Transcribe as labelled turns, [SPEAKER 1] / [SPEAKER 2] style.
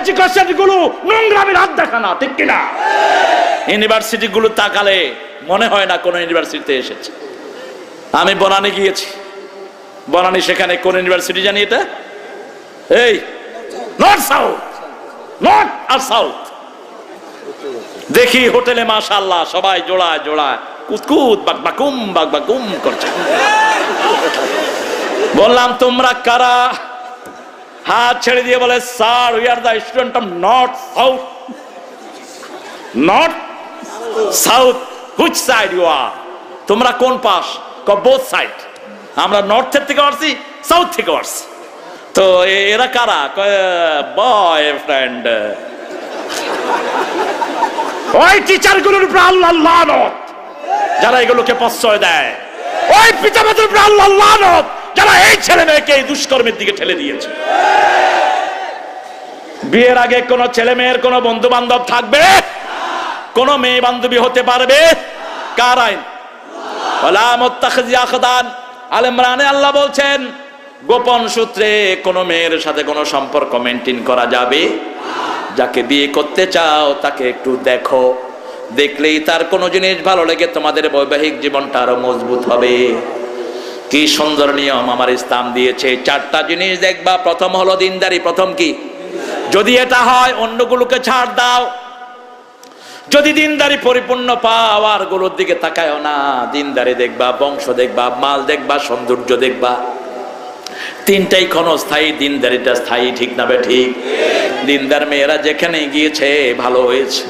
[SPEAKER 1] Education গুলো নোংরামির আড্ডাখানা, ঠিক কিনা? ইউনিভার্সিটি গুলো তাকালে মনে হয় না কোন ইউনিভার্সিটিতে এসেছে। আমি বনানী গিয়েছি, বনানী সেখানে কোন ইউনিভার্সিটি জানি এটা? এই নর্থ সাউথ, নর্থ আর সাউথ। দেখি হোটেলে মাশাআল্লাহ সবাই জোড়ায় জোড়ায় কুতকুত বাকবাকুম করছে। বললাম তোমরা কারা? হাত ছেড়ে দিয়ে বলে sir we are the student of north south. North south which side you are? তোমরা কোন পাশ? Both side. আমরা নর্থের থেকে আসছি, সাউথ থেকে আসছি। তো এরা কারা? বয়ফ্রেন্ড। ওই টিচার গুলোর উপর আল্লাহ লানত যারা এগুলোকে প্রশ্রয় দেয়, ওই পিতামাতার উপর আল্লাহ লানত যারা এই ছেলে মেয়েকে এই দুষ্কর্মের দিকে ঠেলে দিয়েছে। বিয়ের আগে কোন ছেলে মেয়ের কোন বন্ধু বান্ধব থাকবে? কোন মেয়ে বান্ধবী হতে পারবে? কার আইন? ওয়ালা মুত্তাখিযি আখদান। আল ইমরানে আল্লাহ বলছেন গোপন সূত্রে কোন মেয়ের সাথে কোন সম্পর্ক মেইনটেইন করা যাবে? যাকে বিয়ে করতে চাও তাকে একটু দেখো, দেখলেই তার কোনো জিনিস ভালো লেগে তোমাদের বৈবাহিক জীবনটা আরো মজবুত হবে। কি সুন্দর নিয়ম আমার ইসলাম দিয়েছে। 4টা জিনিস দেখবা। প্রথম হলো দিনদারি। প্রথম কি? যদি এটা হয় অন্যগুলোকে ছাড় দাও। যদি দিনদারি পরিপূর্ণ পাও আর গুলোর দিকে তাকায়ও না। দিনদারি দেখবা, বংশ দেখবা, মাল দেখবা, সৌন্দর্য দেখবা। 3টাই ক্ষণস্থায়ী, দিনদারিটা স্থায়ী, ঠিক না বে ঠিক? দিনদার মেয়েরা যেখানে গিয়েছে ভালো হয়েছে।